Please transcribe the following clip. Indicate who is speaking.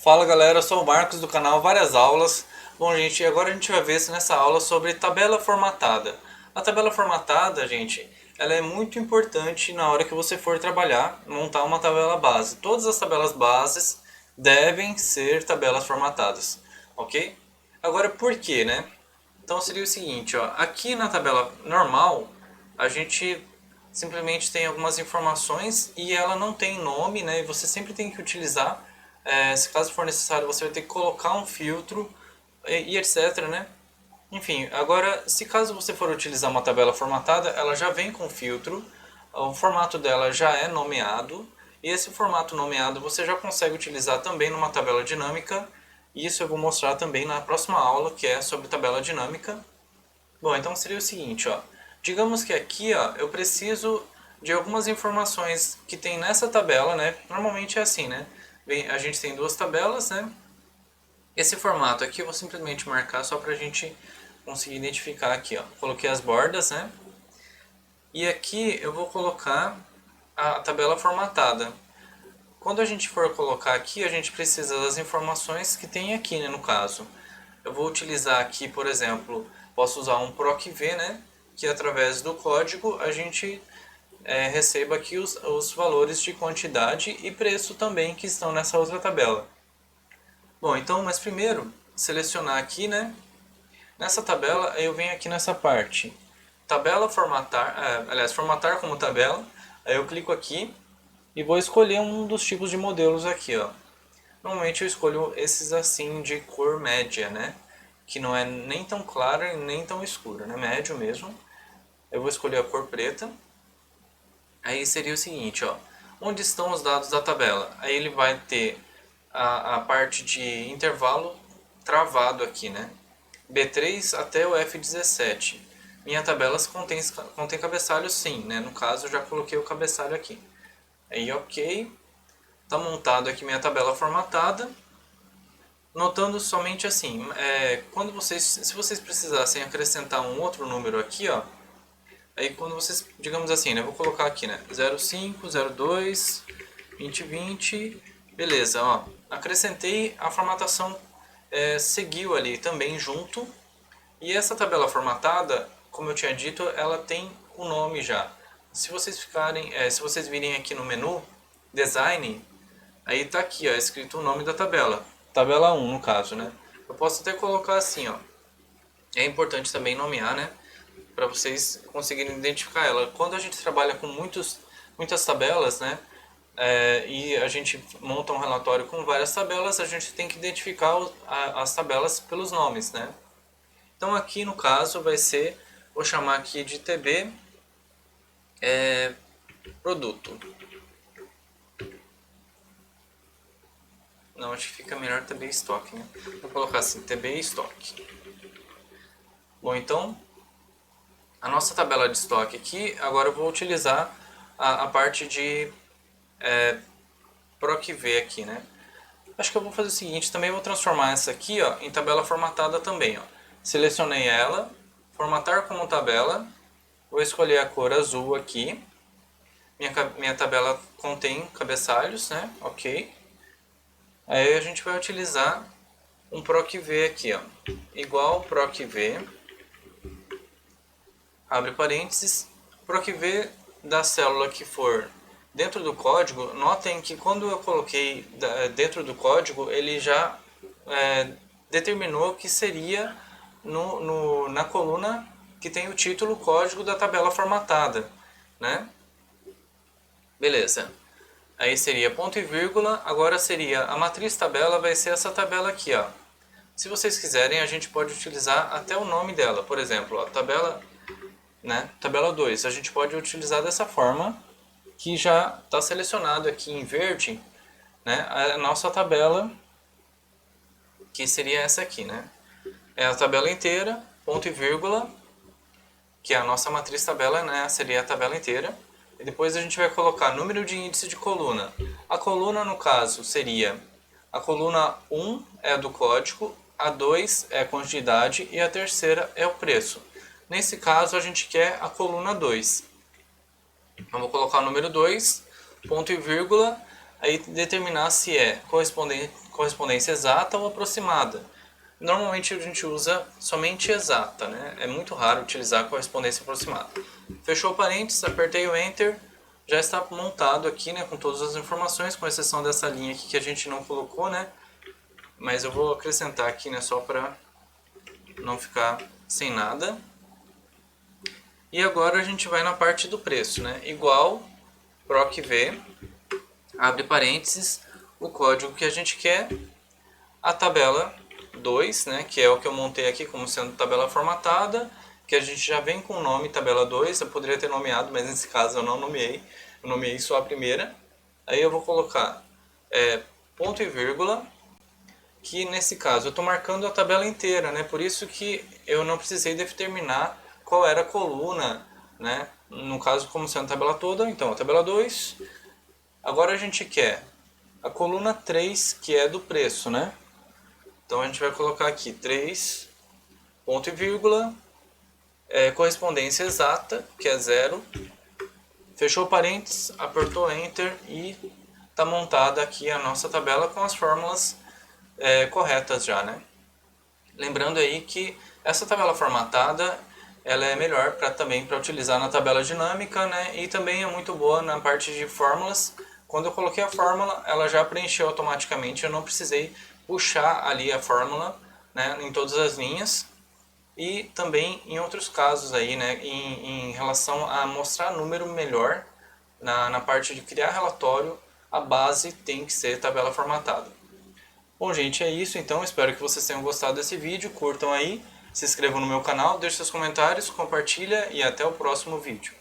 Speaker 1: Fala galera, eu sou o Marcos do canal Várias Aulas. Bom gente, agora a gente vai ver nessa aula sobre tabela formatada. A tabela formatada, gente, ela é muito importante na hora que você for trabalhar, montar uma tabela base. Todas as tabelas bases devem ser tabelas formatadas, ok? Agora por quê, né? Então seria o seguinte, ó, aqui na tabela normal, a gente simplesmente tem algumas informações e ela não tem nome, né? E você sempre tem que utilizar, se caso for necessário, você vai ter que colocar um filtro e etc, né? Enfim, agora, se caso você for utilizar uma tabela formatada, ela já vem com filtro, o formato dela já é nomeado, e esse formato nomeado você já consegue utilizar também numa tabela dinâmica, e isso eu vou mostrar também na próxima aula, que é sobre tabela dinâmica. Bom, então seria o seguinte, ó. Digamos que aqui, ó, eu preciso de algumas informações que tem nessa tabela, né? Normalmente é assim, né? A gente tem duas tabelas, né? Esse formato aqui eu vou simplesmente marcar só para a gente conseguir identificar aqui, ó. Coloquei as bordas, né? E aqui eu vou colocar a tabela formatada. Quando a gente for colocar aqui, a gente precisa das informações que tem aqui, né, no caso. Eu vou utilizar aqui, por exemplo, posso usar um PROC-V, né, que através do código a gente receba aqui os valores de quantidade e preço também que estão nessa outra tabela. Bom, então, mas primeiro, selecionar aqui, né, nessa tabela, eu venho aqui nessa parte, tabela formatar, aliás, formatar como tabela, aí eu clico aqui e vou escolher um dos tipos de modelos aqui, ó. Normalmente eu escolho esses assim de cor média, né? Que não é nem tão clara e nem tão escura, né? Médio mesmo. Eu vou escolher a cor preta. Aí seria o seguinte, ó. Onde estão os dados da tabela? Aí ele vai ter a parte de intervalo travado aqui, né? B3 até o F17. Minha tabela contém cabeçalho sim, né? No caso eu já coloquei o cabeçalho aqui. Aí ok. Está montado aqui minha tabela formatada. Notando somente assim, quando se vocês precisassem acrescentar um outro número aqui, ó, aí quando vocês, digamos assim, né, eu vou colocar aqui, né, 05, 02, 2020, beleza, ó, acrescentei, a formatação seguiu ali também junto, e essa tabela formatada, como eu tinha dito, ela tem o nome já. Se vocês se vocês virem aqui no menu, Design, aí tá aqui, ó, escrito o nome da tabela. Tabela 1 no caso, né? Eu posso até colocar assim, ó. É importante também nomear, né? Para vocês conseguirem identificar ela. Quando a gente trabalha com muitas tabelas, né? E a gente monta um relatório com várias tabelas, a gente tem que identificar as tabelas pelos nomes, né? Então aqui no caso vai ser, vou chamar aqui de TB produto. Não, acho que fica melhor TB estoque, né? Vou colocar assim, TB estoque. Bom, então, a nossa tabela de estoque aqui, agora eu vou utilizar a parte de PROC-V aqui, né? Acho que eu vou fazer o seguinte, também vou transformar essa aqui, ó, em tabela formatada também, ó. Selecionei ela, formatar como tabela, vou escolher a cor azul aqui. Minha tabela contém cabeçalhos, né? Ok. Aí a gente vai utilizar um PROC-V aqui, ó. Igual PROC-V, abre parênteses, PROC-V da célula que for dentro do código. Notem que quando eu coloquei dentro do código, ele já determinou que seria na coluna que tem o título código da tabela formatada, né? Beleza. Aí seria ponto e vírgula, agora seria a matriz tabela, vai ser essa tabela aqui, ó. Se vocês quiserem, a gente pode utilizar até o nome dela, por exemplo, ó, tabela, né? Tabela 2, a gente pode utilizar dessa forma, que já está selecionado aqui em verde, né? A nossa tabela, que seria essa aqui, né? É a tabela inteira, ponto e vírgula, que é a nossa matriz tabela, né? Seria a tabela inteira. E depois a gente vai colocar número de índice de coluna. A coluna, no caso, seria a coluna 1 é do código, a 2 é a quantidade e a terceira é o preço. Nesse caso, a gente quer a coluna 2. Então, vou colocar o número 2, ponto e vírgula, aí determinar se é correspondência exata ou aproximada. Normalmente a gente usa somente exata, né? É muito raro utilizar correspondência aproximada. Fechou parênteses, apertei o Enter, já está montado aqui, né, com todas as informações, com exceção dessa linha aqui que a gente não colocou, né? Mas eu vou acrescentar aqui, né, só para não ficar sem nada. E agora a gente vai na parte do preço, né? Igual PROC-V, abre parênteses, o código que a gente quer, a tabela 2, né, que é o que eu montei aqui como sendo tabela formatada, que a gente já vem com o nome tabela 2, eu poderia ter nomeado, mas nesse caso eu não nomeei, eu nomeei só a primeira. Aí eu vou colocar ponto e vírgula, que nesse caso eu estou marcando a tabela inteira, né, por isso que eu não precisei determinar qual era a coluna, né, no caso como sendo a tabela toda, então a tabela 2. Agora a gente quer a coluna 3, que é do preço, né? Então a gente vai colocar aqui 3, ponto e vírgula, correspondência exata, que é 0. Fechou parênteses, apertou Enter e está montada aqui a nossa tabela com as fórmulas corretas já, né? Lembrando aí que essa tabela formatada ela é melhor também para utilizar na tabela dinâmica, né? E também é muito boa na parte de fórmulas. Quando eu coloquei a fórmula, ela já preencheu automaticamente, eu não precisei puxar ali a fórmula, né, em todas as linhas. E também em outros casos aí, né, em relação a mostrar número melhor, na parte de criar relatório, a base tem que ser tabela formatada. Bom, gente, é isso então. Espero que vocês tenham gostado desse vídeo. Curtam aí, se inscrevam no meu canal, deixem seus comentários, compartilha e até o próximo vídeo.